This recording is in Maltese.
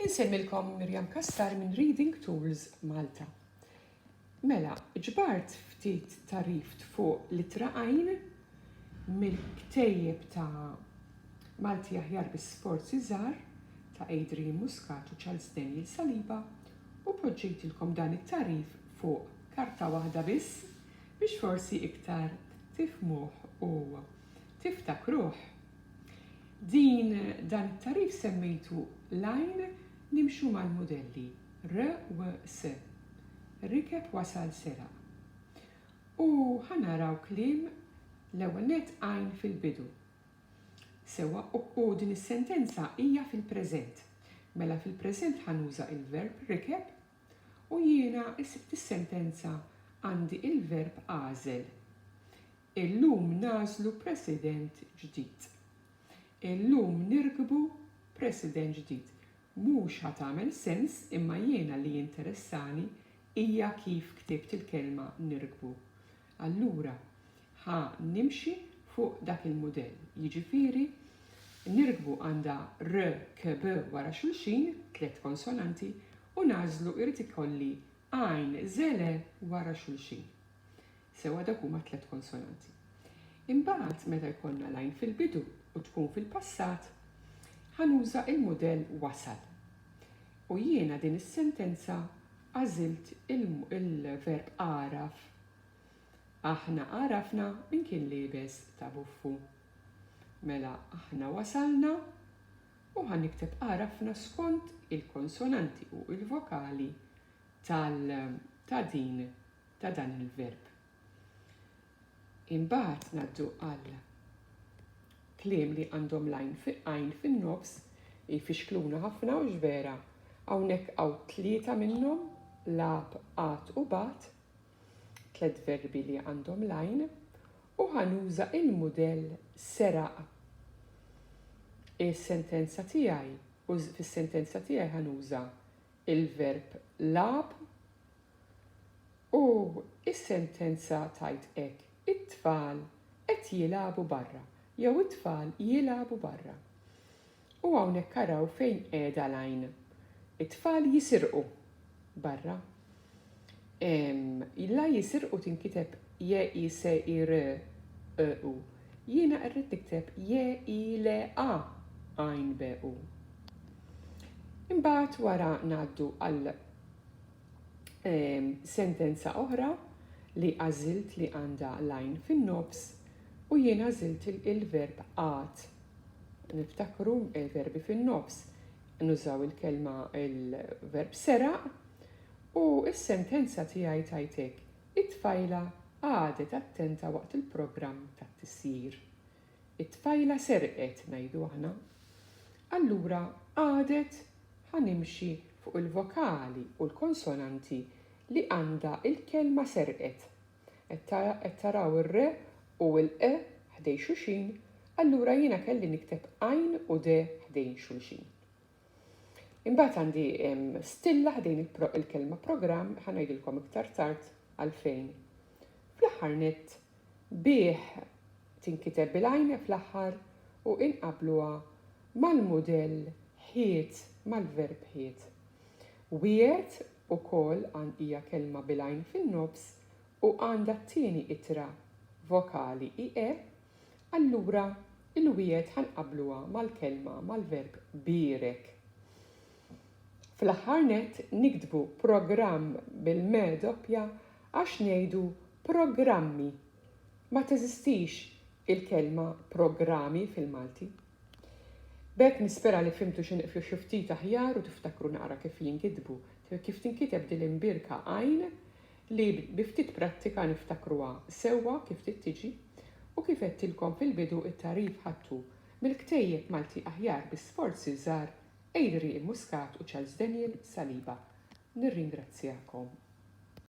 Insemmilkom Mirjam Kassar minn Reading Tools Malta. Mela, ġbart ftit tarif fuq litra għajn mill-ktejjeb ta' Malti aħjar bis-sforzi żgħar ta' Adrian Muscat u Charles Daniel Saliba u poġġejtilkom dan it-tarif fuq karta waħda biss biex forsi iktar tifhmuh u tiftakruh. Dan it-tarif semmejtu lajn nimxu mal-modelli R u S. Rikeb wasal seraq. U ħanaraw kliem l-ewwel nett għajn fil-bidu. Sewa u din is-sentenza hija fil-preżent. Mela fil-preżent ħanuża il-verb rikeb u jiena sibt is-sentenza għandi il-verb għażel. Illum nażlu president ġdid. Illum nirkbu president ġdid. Mhux ħatamel sens imma jiena li jinteressani hija kif ktibt il-kelma nirkbu. Allura nimxi fuq dak il-modell. Jiġifieri nirkbu għandha R, K, B wara xulxin, 3 konsonanti, u nażlu irid ikolli għajn żele wara xulxin. Sewa dak huma 3 konsonanti. Imbagħad meta jkollna l-għajn fil-bidu u tkun fil-passat, ħanuża il-modell wasal. U jiena din is-sentenza għażilt il-verb għaraf. Aħna għarafna min kien liebes ta' buffu. Mela aħna wasalna u ħannikteb għarafna skont il-konsonanti u il-vokali ta' dan il-verb. Imbagħad ngħaddu għal kliem li għandhom għajn fin-nofs jfixkluna ħafna u ġvera. Hawnhekk hawn 3 minnhom lab, għat u bat, 3 verbi li għandhom l-għajn u ħanuża il-modell seraq. Is-sentenza tiegħi u fis-sentenza tiegħi ħanuża il-verb lab u is-sentenza tajt hekk it-tfal qed jilagħbu barra. Jew it-tfal jilagħbu barra. U hawnhekk araw fejn qiegħda l-għajn. It-tfal jisirqu barra. Illa jisirqu tinkiteb je-i-se-i-r-u. Jiena rrid nikteb je-i-le-a għajn b-u. Imbagħad wara ngħaddu għal sentenza oħra li għażilt li għandha l-għajn fin-nofs u jiena għażilt il-verb għad. Niftakru il-verbi fin-nofs. Nużaw il-kelma il-verb seraq u s-sentenza tiegħi tajtek. It-tfajla għadet attenta waqt il-programm tat-tissir. It-tfajla serqet ngħidu aħna. Allura għadet ħanimxi fuq il-vokali u l-konsonanti li għandha il-kelma serqet. Qed taraw ir-re u l-e ħdejn xulxin, allura jiena kelli nikteb għajn u de ħdejn xulxin. Imbagħad għandi stilla ħdejn il-kelma programm ħanajdilkom iktar tard għalfejn. Fl-aħħar nett bih tinkiteb bil-għajn fl-aħħar u inqabluha mal-modell ħiet mal-verb ħiet. Wiegħed ukoll hija kelma bil-għajn fin-nofs u għandha t-tieni itra vokali ie, allura il-wiegħed ħanqabluha mal-kelma mal-verb birek. Fl-aħħar nett nikdbu programm bil-me doppja għax ngħidu programmi. Ma teżistix il-kelma programmi fil-Malti. B'hekk nispera li fimtu xi ftit aħjar u tiftakru naqra kif jinkitbu, kif tinkiteb din l-imbirka għajn li bi ftit prattika niftakruha sewwa kif tiġi u kif għedtilkom fil-bidu it-tarif ħadtu mill-ktejjeb Malti aħjar bis-sforzi żgħar Adrian Muscat u Charles Daniel Saliba. Nirringrazzjakom.